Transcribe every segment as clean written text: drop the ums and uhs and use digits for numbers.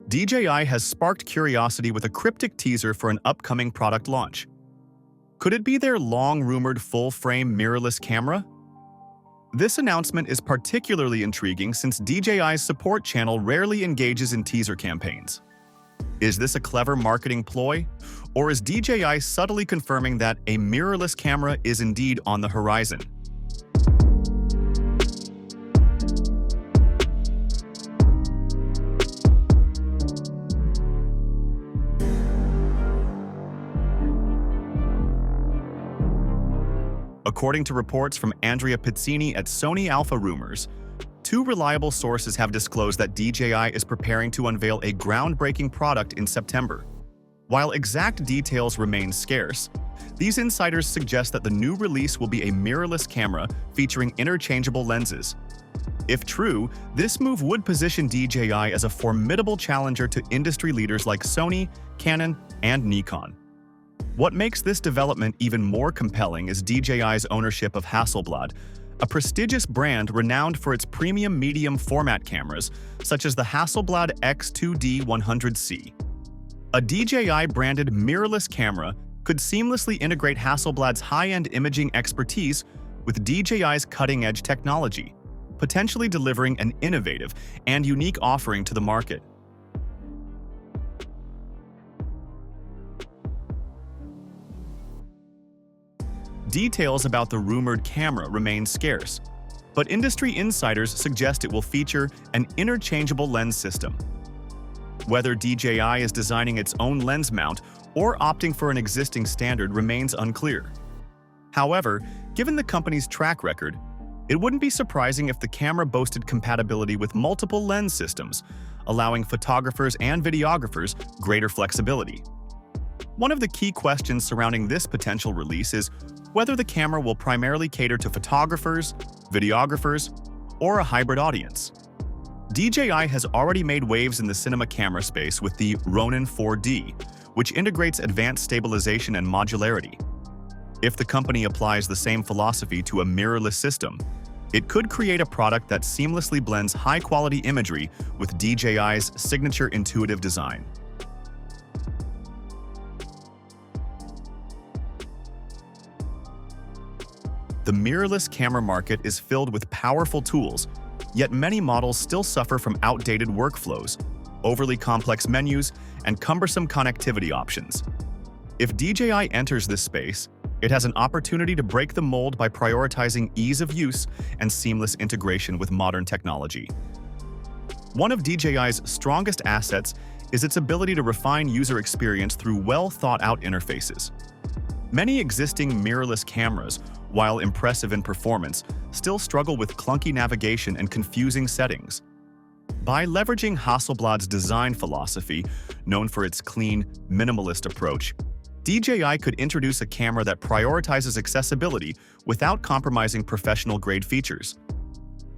DJI has sparked curiosity with a cryptic teaser for an upcoming product launch. Could it be their long-rumored full-frame mirrorless camera? This announcement is particularly intriguing since DJI's support channel rarely engages in teaser campaigns. Is this a clever marketing ploy, or is DJI subtly confirming that a mirrorless camera is indeed on the horizon? According to reports from Andrea Pizzini at Sony Alpha Rumors, two reliable sources have disclosed that DJI is preparing to unveil a groundbreaking product in September. While exact details remain scarce, these insiders suggest that the new release will be a mirrorless camera featuring interchangeable lenses. If true, this move would position DJI as a formidable challenger to industry leaders like Sony, Canon, and Nikon. What makes this development even more compelling is DJI's ownership of Hasselblad, a prestigious brand renowned for its premium medium format cameras, such as the Hasselblad X2D100C. A DJI-branded mirrorless camera could seamlessly integrate Hasselblad's high-end imaging expertise with DJI's cutting-edge technology, potentially delivering an innovative and unique offering to the market. Details about the rumored camera remain scarce, but industry insiders suggest it will feature an interchangeable lens system. Whether DJI is designing its own lens mount or opting for an existing standard remains unclear. However, given the company's track record, it wouldn't be surprising if the camera boasted compatibility with multiple lens systems, allowing photographers and videographers greater flexibility. One of the key questions surrounding this potential release is whether the camera will primarily cater to photographers, videographers, or a hybrid audience. DJI has already made waves in the cinema camera space with the Ronin 4D, which integrates advanced stabilization and modularity. If the company applies the same philosophy to a mirrorless system, it could create a product that seamlessly blends high-quality imagery with DJI's signature intuitive design. The mirrorless camera market is filled with powerful tools, yet many models still suffer from outdated workflows, overly complex menus, and cumbersome connectivity options. If DJI enters this space, it has an opportunity to break the mold by prioritizing ease of use and seamless integration with modern technology. One of DJI's strongest assets is its ability to refine user experience through well-thought-out interfaces. Many existing mirrorless cameras, while impressive in performance, still struggle with clunky navigation and confusing settings. By leveraging Hasselblad's design philosophy, known for its clean, minimalist approach, DJI could introduce a camera that prioritizes accessibility without compromising professional-grade features.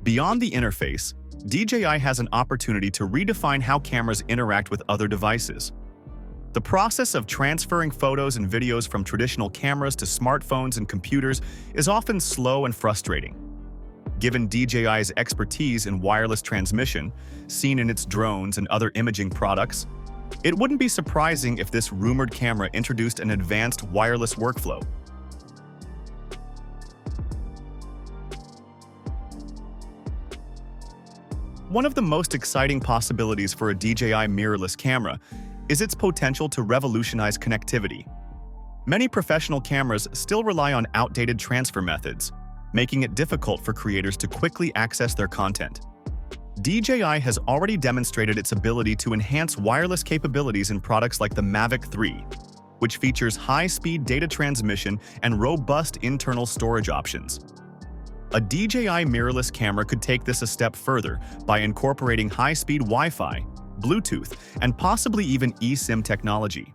Beyond the interface, DJI has an opportunity to redefine how cameras interact with other devices. The process of transferring photos and videos from traditional cameras to smartphones and computers is often slow and frustrating. Given DJI's expertise in wireless transmission, seen in its drones and other imaging products, it wouldn't be surprising if this rumored camera introduced an advanced wireless workflow. One of the most exciting possibilities for a DJI mirrorless camera is its potential to revolutionize connectivity. Many professional cameras still rely on outdated transfer methods, making it difficult for creators to quickly access their content. DJI has already demonstrated its ability to enhance wireless capabilities in products like the Mavic 3, which features high-speed data transmission and robust internal storage options. A DJI mirrorless camera could take this a step further by incorporating high-speed Wi-Fi, Bluetooth, and possibly even eSIM technology.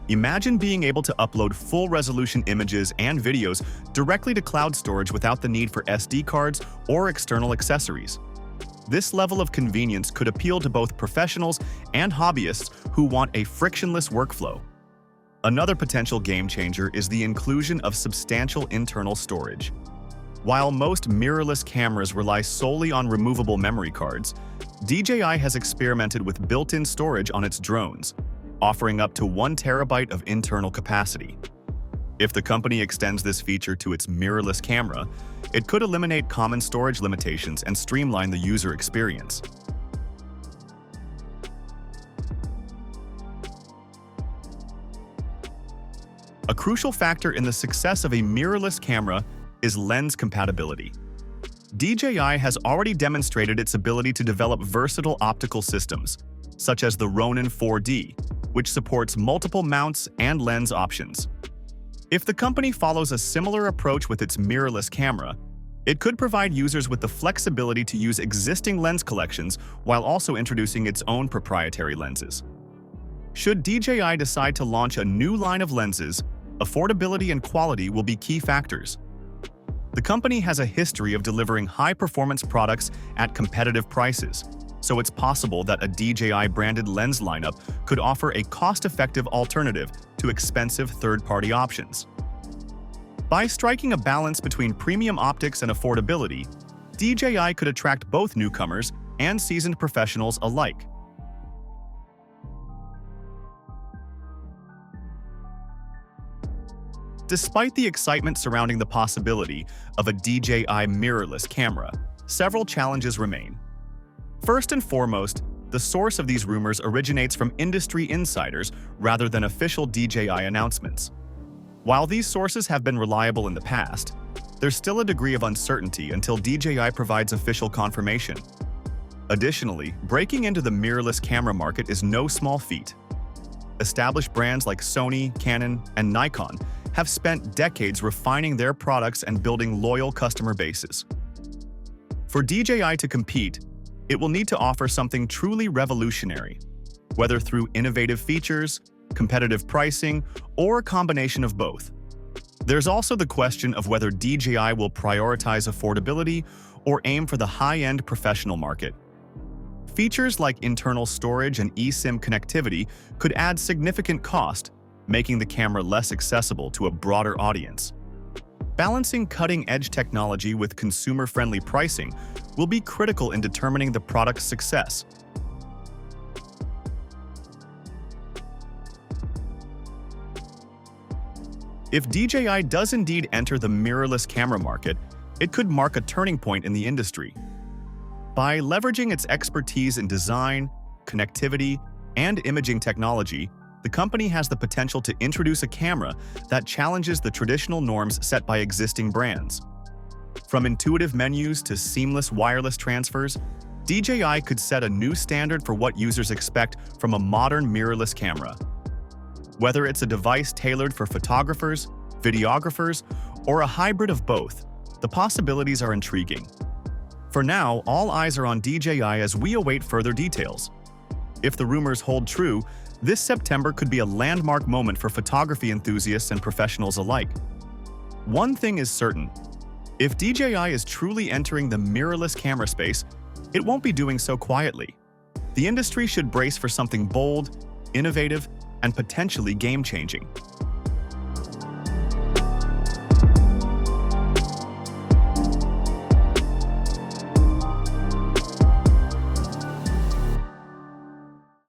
Imagine being able to upload full-resolution images and videos directly to cloud storage without the need for SD cards or external accessories. This level of convenience could appeal to both professionals and hobbyists who want a frictionless workflow. Another potential game-changer is the inclusion of substantial internal storage. While most mirrorless cameras rely solely on removable memory cards, DJI has experimented with built-in storage on its drones, offering up to 1 terabyte of internal capacity. If the company extends this feature to its mirrorless camera, it could eliminate common storage limitations and streamline the user experience. A crucial factor in the success of a mirrorless camera is lens compatibility. DJI has already demonstrated its ability to develop versatile optical systems, such as the Ronin 4D, which supports multiple mounts and lens options. If the company follows a similar approach with its mirrorless camera, it could provide users with the flexibility to use existing lens collections while also introducing its own proprietary lenses. Should DJI decide to launch a new line of lenses, affordability and quality will be key factors. The company has a history of delivering high-performance products at competitive prices, so it's possible that a DJI-branded lens lineup could offer a cost-effective alternative to expensive third-party options. By striking a balance between premium optics and affordability, DJI could attract both newcomers and seasoned professionals alike. Despite the excitement surrounding the possibility of a DJI mirrorless camera, several challenges remain. First and foremost, the source of these rumors originates from industry insiders rather than official DJI announcements. While these sources have been reliable in the past, there's still a degree of uncertainty until DJI provides official confirmation. Additionally, breaking into the mirrorless camera market is no small feat. Established brands like Sony, Canon, and Nikon have spent decades refining their products and building loyal customer bases. For DJI to compete, it will need to offer something truly revolutionary, whether through innovative features, competitive pricing, or a combination of both. There's also the question of whether DJI will prioritize affordability or aim for the high-end professional market. Features like internal storage and eSIM connectivity could add significant cost, making the camera less accessible to a broader audience. Balancing cutting-edge technology with consumer-friendly pricing will be critical in determining the product's success. If DJI does indeed enter the mirrorless camera market, it could mark a turning point in the industry. By leveraging its expertise in design, connectivity, and imaging technology, the company has the potential to introduce a camera that challenges the traditional norms set by existing brands. From intuitive menus to seamless wireless transfers, DJI could set a new standard for what users expect from a modern mirrorless camera. Whether it's a device tailored for photographers, videographers, or a hybrid of both, the possibilities are intriguing. For now, all eyes are on DJI as we await further details. If the rumors hold true, this September could be a landmark moment for photography enthusiasts and professionals alike. One thing is certain: if DJI is truly entering the mirrorless camera space, it won't be doing so quietly. The industry should brace for something bold, innovative, and potentially game-changing.